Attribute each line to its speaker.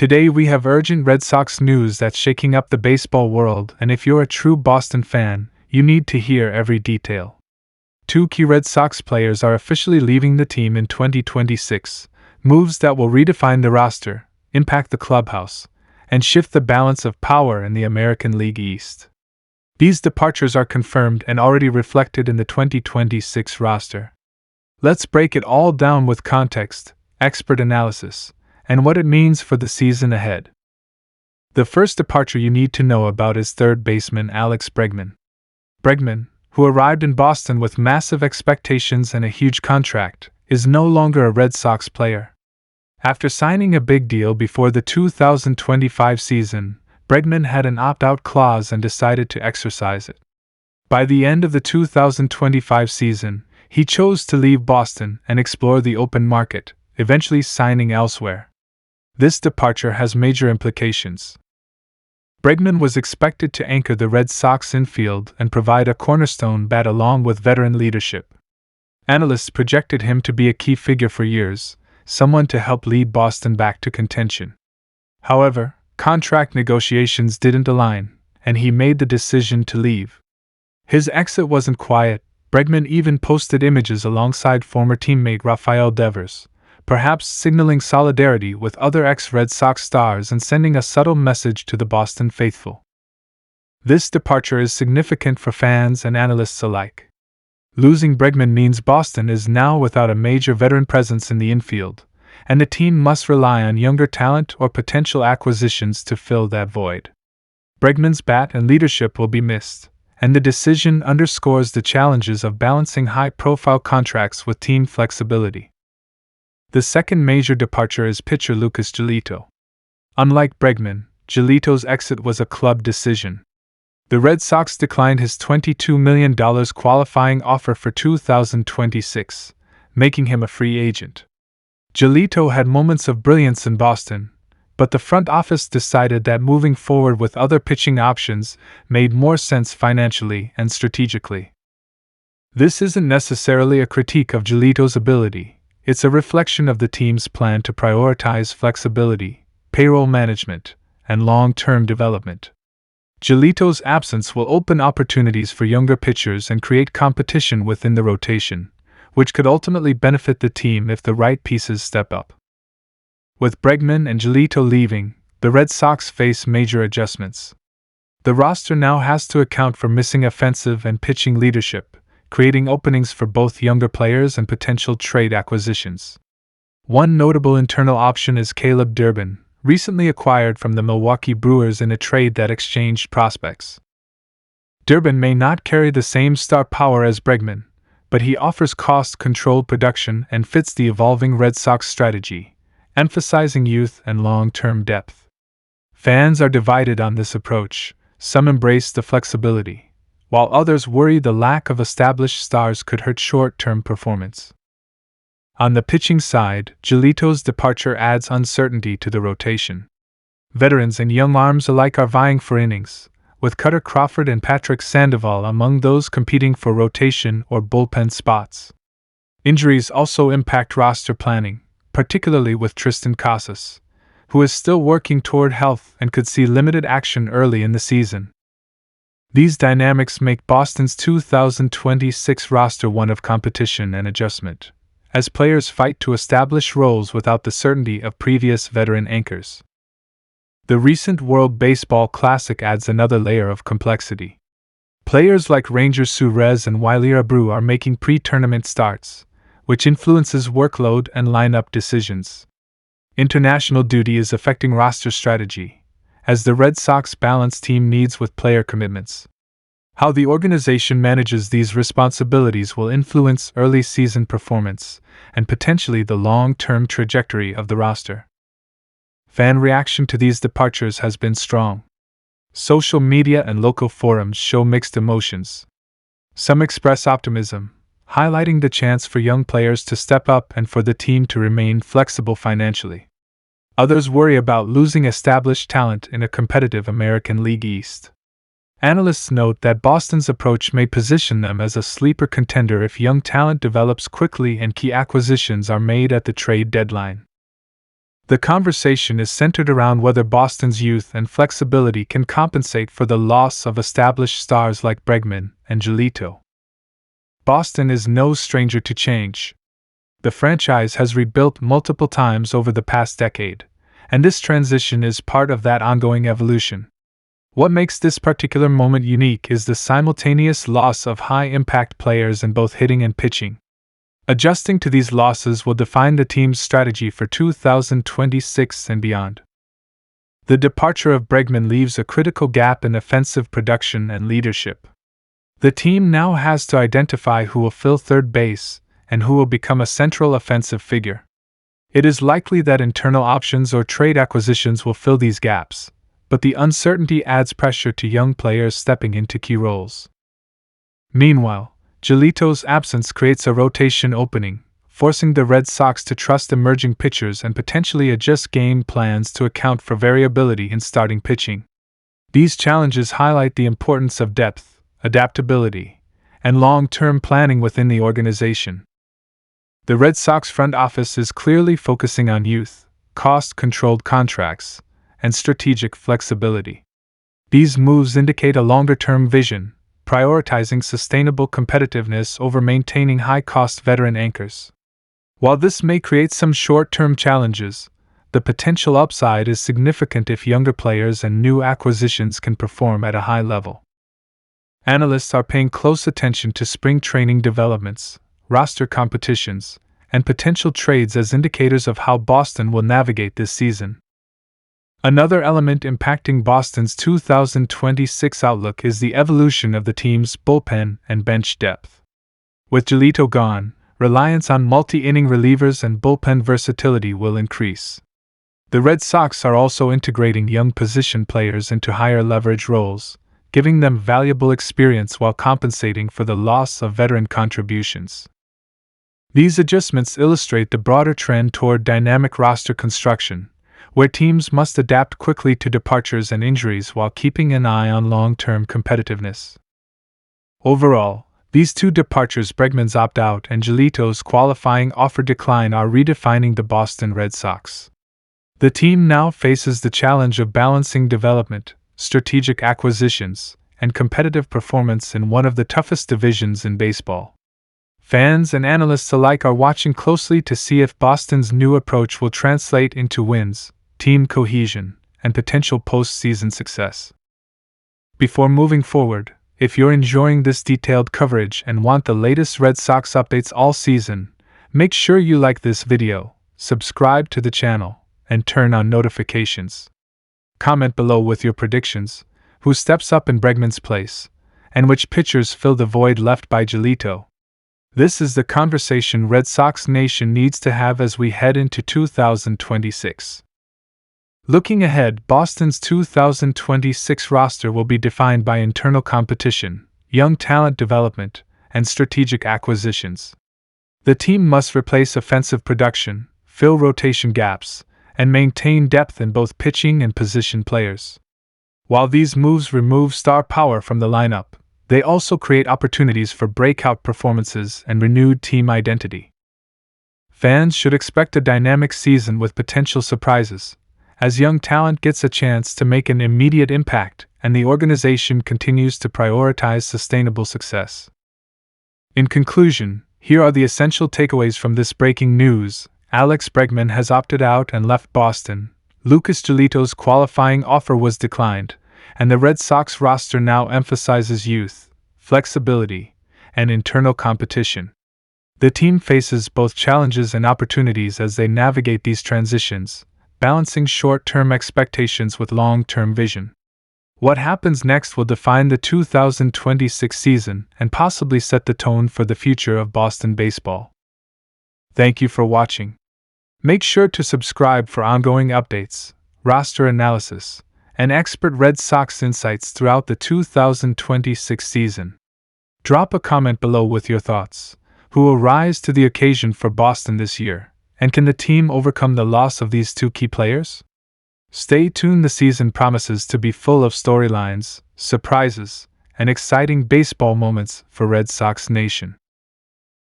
Speaker 1: Today we have urgent Red Sox news that's shaking up the baseball world, and if you're a true Boston fan, you need to hear every detail. Two key Red Sox players are officially leaving the team in 2026, moves that will redefine the roster, impact the clubhouse, and shift the balance of power in the American League East. These departures are confirmed and already reflected in the 2026 roster. Let's break it all down with context, expert analysis, and what it means for the season ahead. The first departure you need to know about is third baseman Alex Bregman. Bregman, who arrived in Boston with massive expectations and a huge contract, is no longer a Red Sox player. After signing a big deal before the 2025 season, Bregman had an opt-out clause and decided to exercise it. By the end of the 2025 season, he chose to leave Boston and explore the open market, eventually signing elsewhere. This departure has major implications. Bregman was expected to anchor the Red Sox infield and provide a cornerstone bat along with veteran leadership. Analysts projected him to be a key figure for years, someone to help lead Boston back to contention. However, contract negotiations didn't align, and he made the decision to leave. His exit wasn't quiet. Bregman even posted images alongside former teammate Rafael Devers, perhaps signaling solidarity with other ex-Red Sox stars and sending a subtle message to the Boston faithful. This departure is significant for fans and analysts alike. Losing Bregman means Boston is now without a major veteran presence in the infield, and the team must rely on younger talent or potential acquisitions to fill that void. Bregman's bat and leadership will be missed, and the decision underscores the challenges of balancing high-profile contracts with team flexibility. The second major departure is pitcher Lucas Giolito. Unlike Bregman, Giolito's exit was a club decision. The Red Sox declined his $22 million qualifying offer for 2026, making him a free agent. Giolito had moments of brilliance in Boston, but the front office decided that moving forward with other pitching options made more sense financially and strategically. This isn't necessarily a critique of Giolito's ability. It's a reflection of the team's plan to prioritize flexibility, payroll management, and long-term development. Giolito's absence will open opportunities for younger pitchers and create competition within the rotation, which could ultimately benefit the team if the right pieces step up. With Bregman and Giolito leaving, the Red Sox face major adjustments. The roster now has to account for missing offensive and pitching leadership, creating openings for both younger players and potential trade acquisitions. One notable internal option is Caleb Durbin, recently acquired from the Milwaukee Brewers in a trade that exchanged prospects. Durbin may not carry the same star power as Bregman, but he offers cost-controlled production and fits the evolving Red Sox strategy, emphasizing youth and long-term depth. Fans are divided on this approach. Some embrace the flexibility, while others worry the lack of established stars could hurt short-term performance. On the pitching side, Giolito's departure adds uncertainty to the rotation. Veterans and young arms alike are vying for innings, with Cutter Crawford and Patrick Sandoval among those competing for rotation or bullpen spots. Injuries also impact roster planning, particularly with Tristan Casas, who is still working toward health and could see limited action early in the season. These dynamics make Boston's 2026 roster one of competition and adjustment, as players fight to establish roles without the certainty of previous veteran anchors. The recent World Baseball Classic adds another layer of complexity. Players like Ranger Suarez and Wiley Abreu are making pre-tournament starts, which influences workload and lineup decisions. International duty is affecting roster strategy, as the Red Sox balance team needs with player commitments. How the organization manages these responsibilities will influence early season performance and potentially the long-term trajectory of the roster. Fan reaction to these departures has been strong. Social media and local forums show mixed emotions. Some express optimism, highlighting the chance for young players to step up and for the team to remain flexible financially. Others worry about losing established talent in a competitive American League East. Analysts note that Boston's approach may position them as a sleeper contender if young talent develops quickly and key acquisitions are made at the trade deadline. The conversation is centered around whether Boston's youth and flexibility can compensate for the loss of established stars like Bregman and Giolito. Boston is no stranger to change. The franchise has rebuilt multiple times over the past decade, and this transition is part of that ongoing evolution. What makes this particular moment unique is the simultaneous loss of high-impact players in both hitting and pitching. Adjusting to these losses will define the team's strategy for 2026 and beyond. The departure of Bregman leaves a critical gap in offensive production and leadership. The team now has to identify who will fill third base and who will become a central offensive figure. It is likely that internal options or trade acquisitions will fill these gaps, but the uncertainty adds pressure to young players stepping into key roles. Meanwhile, Giolito's absence creates a rotation opening, forcing the Red Sox to trust emerging pitchers and potentially adjust game plans to account for variability in starting pitching. These challenges highlight the importance of depth, adaptability, and long-term planning within the organization. The Red Sox front office is clearly focusing on youth, cost-controlled contracts, and strategic flexibility. These moves indicate a longer-term vision, prioritizing sustainable competitiveness over maintaining high-cost veteran anchors. While this may create some short-term challenges, the potential upside is significant if younger players and new acquisitions can perform at a high level. Analysts are paying close attention to spring training developments, roster competitions, and potential trades as indicators of how Boston will navigate this season. Another element impacting Boston's 2026 outlook is the evolution of the team's bullpen and bench depth. With Giolito gone, reliance on multi-inning relievers and bullpen versatility will increase. The Red Sox are also integrating young position players into higher leverage roles, giving them valuable experience while compensating for the loss of veteran contributions. These adjustments illustrate the broader trend toward dynamic roster construction, where teams must adapt quickly to departures and injuries while keeping an eye on long-term competitiveness. Overall, these two departures, Bregman's opt-out and Giolito's qualifying offer decline, are redefining the Boston Red Sox. The team now faces the challenge of balancing development, strategic acquisitions, and competitive performance in one of the toughest divisions in baseball. Fans and analysts alike are watching closely to see if Boston's new approach will translate into wins, team cohesion, and potential postseason success. Before moving forward, if you're enjoying this detailed coverage and want the latest Red Sox updates all season, make sure you like this video, subscribe to the channel, and turn on notifications. Comment below with your predictions, who steps up in Bregman's place, and which pitchers fill the void left by Giolito. This is the conversation Red Sox Nation needs to have as we head into 2026. Looking ahead, Boston's 2026 roster will be defined by internal competition, young talent development, and strategic acquisitions. The team must replace offensive production, fill rotation gaps, and maintain depth in both pitching and position players. While these moves remove star power from the lineup, they also create opportunities for breakout performances and renewed team identity. Fans should expect a dynamic season with potential surprises, as young talent gets a chance to make an immediate impact and the organization continues to prioritize sustainable success. In conclusion, here are the essential takeaways from this breaking news. Alex Bregman has opted out and left Boston, Lucas Giolito's qualifying offer was declined, and the Red Sox roster now emphasizes youth, flexibility, and internal competition. The team faces both challenges and opportunities as they navigate these transitions, balancing short-term expectations with long-term vision. What happens next will define the 2026 season and possibly set the tone for the future of Boston baseball. Thank you for watching. Make sure to subscribe for ongoing updates, roster analysis, and expert Red Sox insights throughout the 2026 season. Drop a comment below with your thoughts. Who will rise to the occasion for Boston this year? And can the team overcome the loss of these two key players? Stay tuned, the season promises to be full of storylines, surprises, and exciting baseball moments for Red Sox Nation.